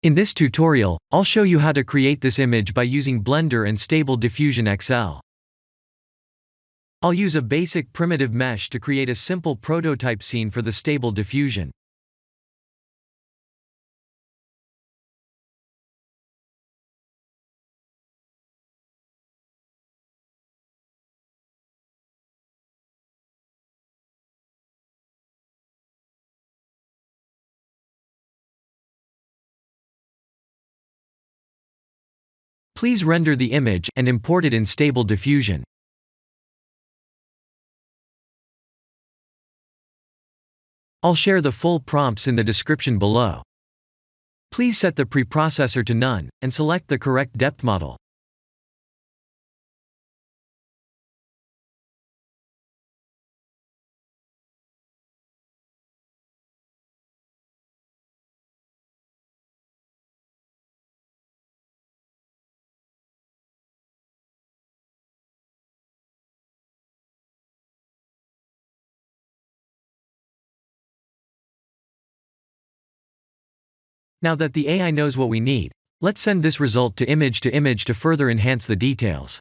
In this tutorial, I'll show you how to create this image by using Blender and Stable Diffusion XL. I'll use a basic primitive mesh to create a simple prototype scene for the Stable Diffusion. Please render the image and import it in Stable Diffusion. I'll share the full prompts in the description below. Please set the preprocessor to none, and select the correct depth model. Now that the AI knows what we need, let's send this result to image to further enhance the details.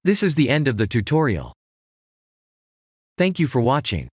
This is the end of the tutorial. Thank you for watching.